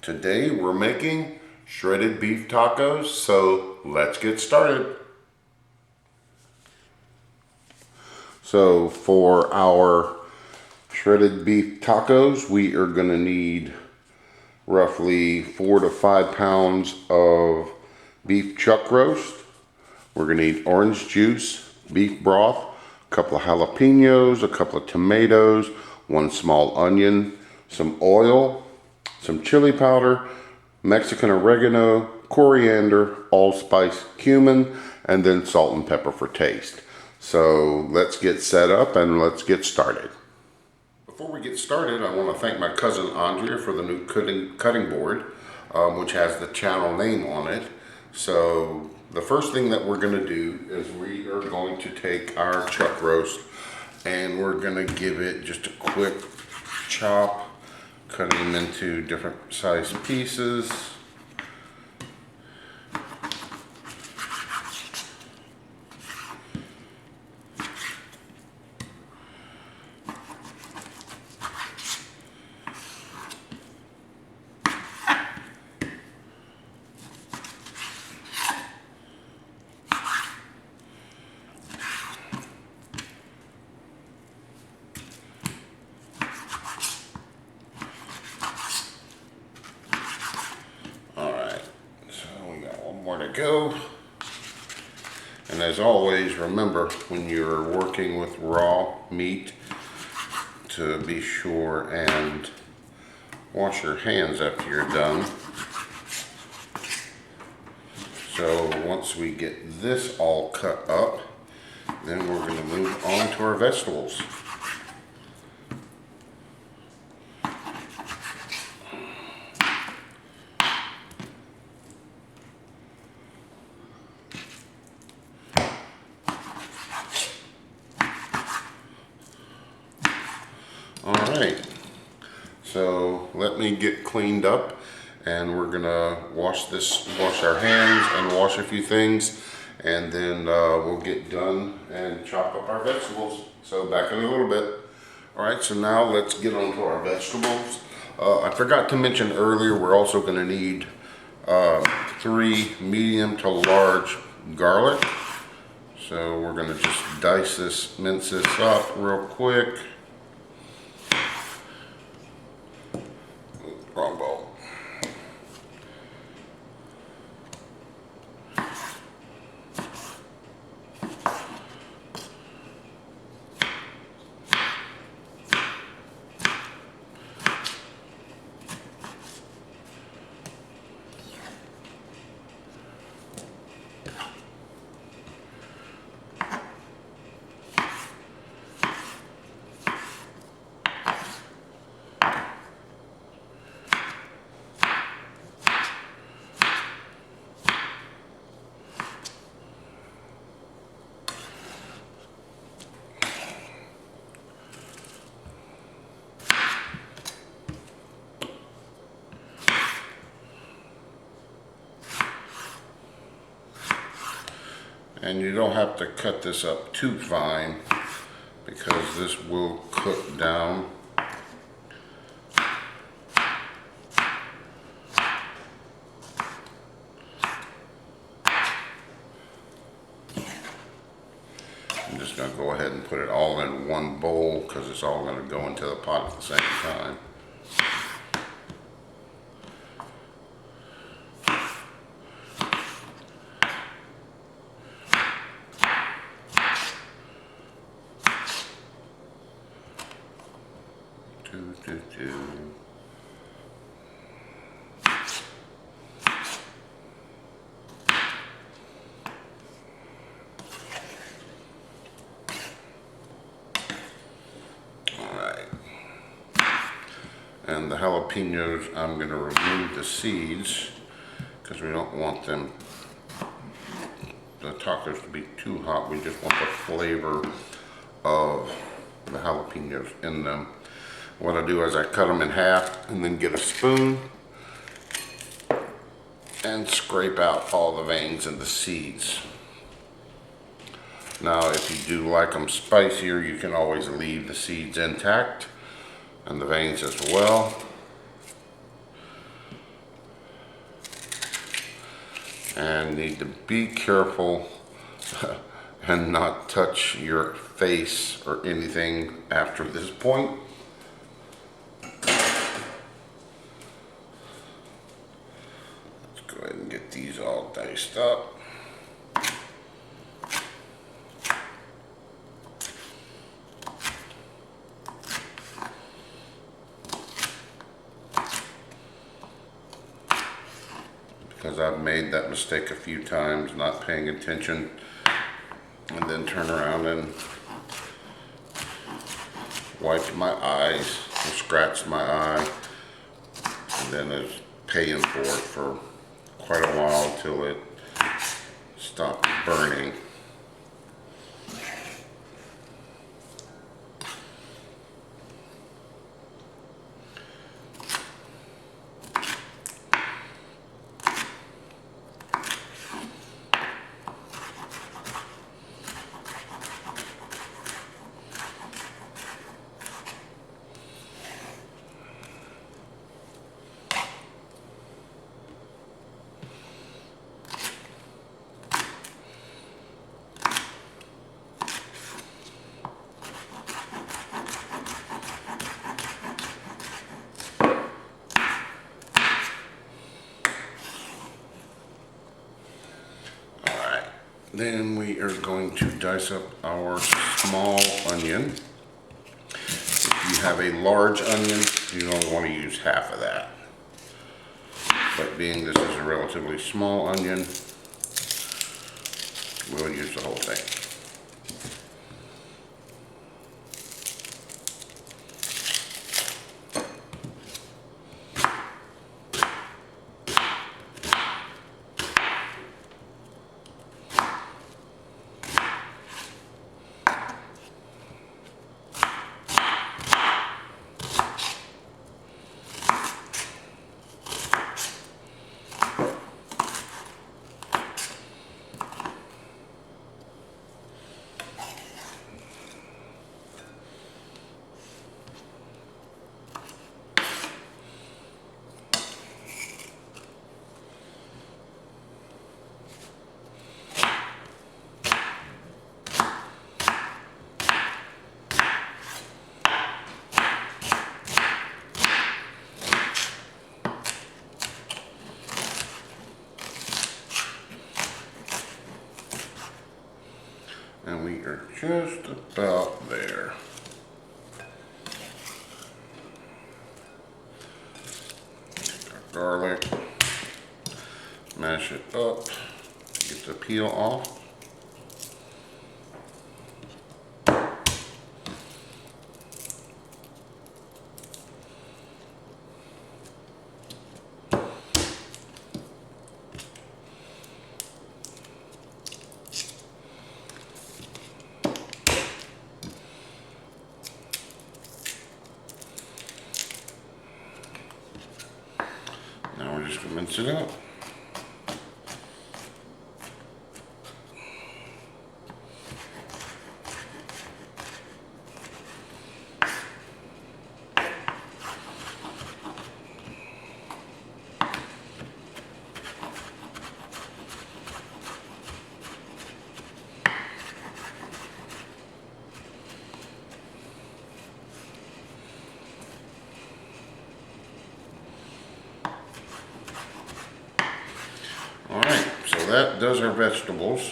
Today we're making shredded beef tacos, so let's get started. So for our shredded beef tacos, we are going to need roughly 4 to 5 pounds of beef chuck roast. We're going to need orange juice, beef broth, a couple of jalapenos, a couple of tomatoes, 1 small onion, some oil, some chili powder, Mexican oregano, coriander, allspice, cumin, and then salt and pepper for taste. So let's get set up and let's get started. Before we get started, I want to thank my cousin Andrea for the new cutting board, which has the channel name on it. So the first thing that we're going to do is we are going to take our chuck roast and we're going to give it just a quick chop, cutting them into different size pieces. More to go. And as always, remember when you're working with raw meat to be sure and wash your hands after you're done. So once we get this all cut up, then we're going to move on to our vegetables. Alright, so let me get cleaned up and we're gonna wash our hands and wash a few things, and then we'll get done and chop up our vegetables. So back in a little bit. Alright, so now let's get on to our vegetables. I forgot to mention earlier, we're also gonna need 3 medium to large garlic. So we're gonna just mince this up real quick. Wrong bowl. And you don't have to cut this up too fine because this will cook down. I'm just going to go ahead and put it all in one bowl because it's all going to go into the pot at the same time. And the jalapenos, I'm going to remove the seeds because we don't want the tacos to be too hot. We just want the flavor of the jalapenos in them. What I do is I cut them in half and then get a spoon and scrape out all the veins and the seeds. Now, if you do like them spicier, you can always leave the seeds intact and the veins as well. and need to be careful and not touch your face or anything after this point. Let's go ahead and get these all diced up. Because I've made that mistake a few times, not paying attention, and then turn around and wipe my eyes or scratch my eye, and then is paying for it for quite a while till it stopped burning. Then we are going to dice up our small onion. If you have a large onion, you don't want to use half of that. But being this is a relatively small onion, we'll use the whole thing. And we are just about there. Take our garlic, mash it up, get the peel off. Now we're just going to mince it up. Alright, so that does our vegetables.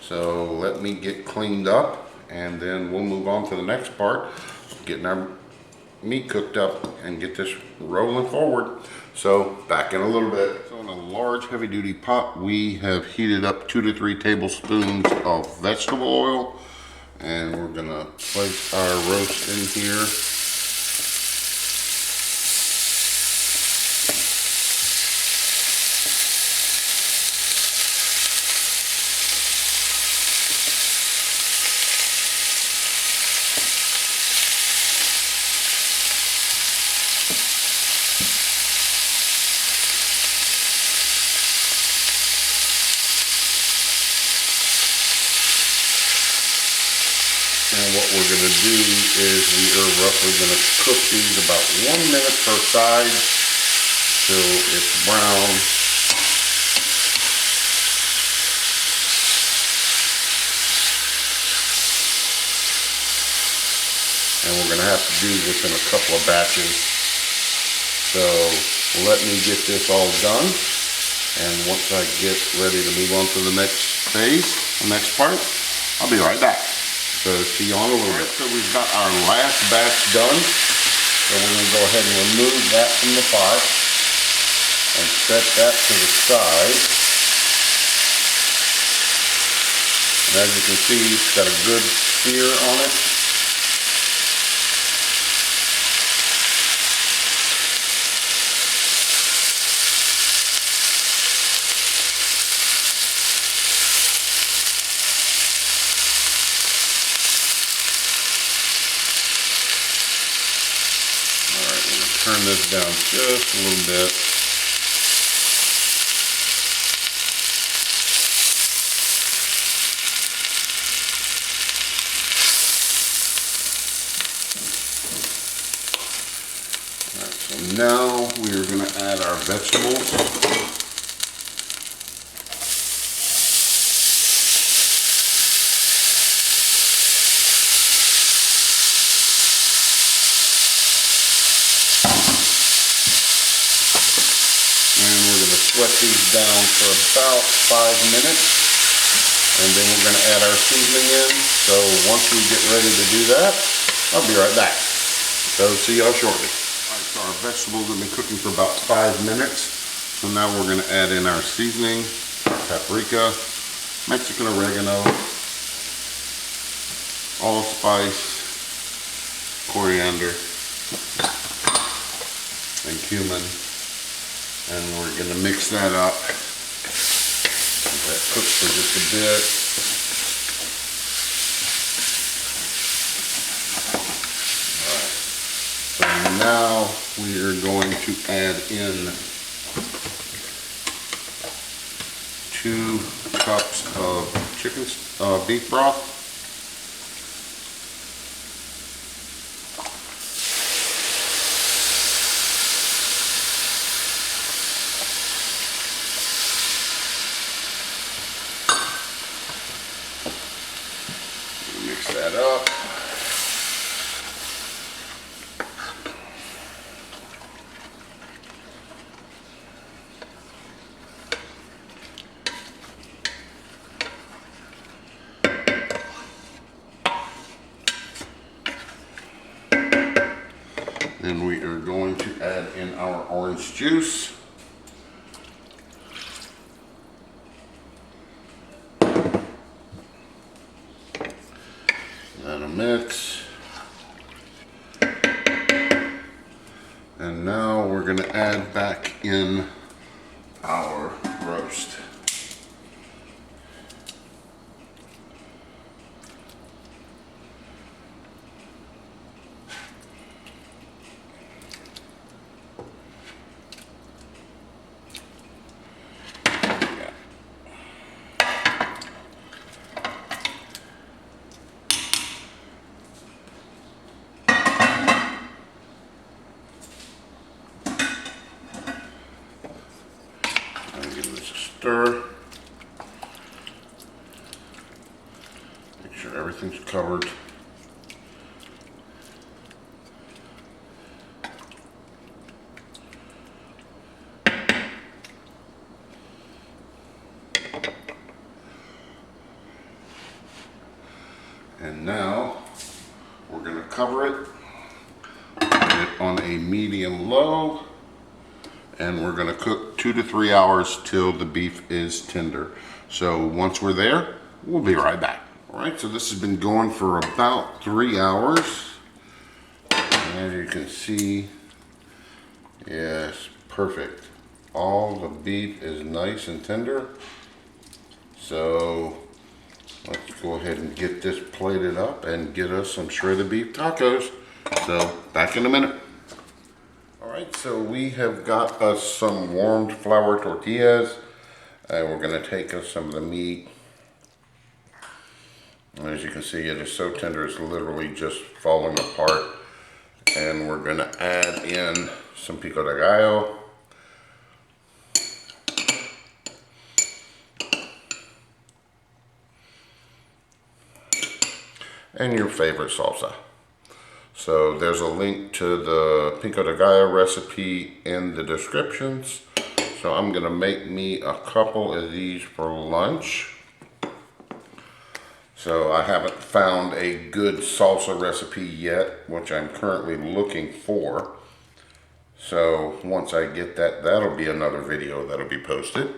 So let me get cleaned up and then we'll move on to the next part, getting our meat cooked up and get this rolling forward. So back in a little bit. So in a large heavy duty pot we have heated up 2 to 3 tablespoons of vegetable oil, and we're gonna place our roast in here. And what we're going to do is we are roughly going to cook these about 1 minute per side till it's brown. and we're going to have to do this in a couple of batches. So let me get this all done, and once I get ready to move on to the next phase, the next part, I'll be right back. So see you on a little bit. So we've got our last batch done, so we're going to go ahead and remove that from the fire and set that to the side. And as you can see, it's got a good sear on it. Alright, we're going to turn this down just a little bit. Now we are going to add our vegetables. And we're going to sweat these down for about 5 minutes. And then we're going to add our seasoning in. So once we get ready to do that, I'll be right back. So see y'all shortly. So our vegetables have been cooking for about 5 minutes. So now we're going to add in our seasoning, paprika, Mexican oregano, allspice, coriander, and cumin. And we're going to mix that up. Let that cook for just a bit. Now we are going to add in 2 cups of beef broth. Mix that up. Then we are going to add in our orange juice. And a mix. And now we're going to add back in our roast. Stir. Make sure everything's covered. And now we're going to cover it, put it on a medium low, and we're going to cook 2 to 3 hours till the beef is tender. So once we're there, we'll be right back. All right, so this has been going for about 3 hours. And as you can see, yes, perfect. All the beef is nice and tender. So let's go ahead and get this plated up and get us some shredded beef tacos. So back in a minute. Alright, so we have got us some warmed flour tortillas, and we're going to take us some of the meat. And as you can see, it is so tender it's literally just falling apart. And we're going to add in some Pico de Gallo. And your favorite salsa. So there's a link to the Pico de Gallo recipe in the descriptions. So I'm gonna make me a couple of these for lunch. So I haven't found a good salsa recipe yet, which I'm currently looking for. So once I get that, that'll be another video that'll be posted.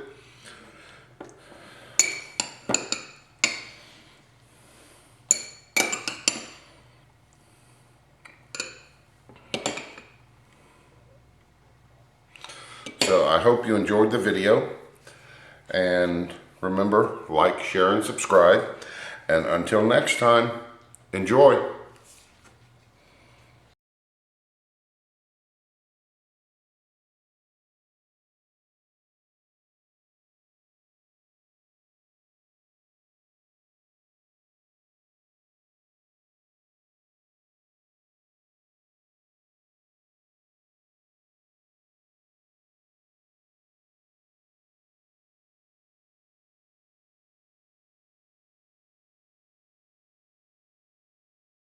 So I hope you enjoyed the video, and remember, like, share, and subscribe. And until next time, enjoy.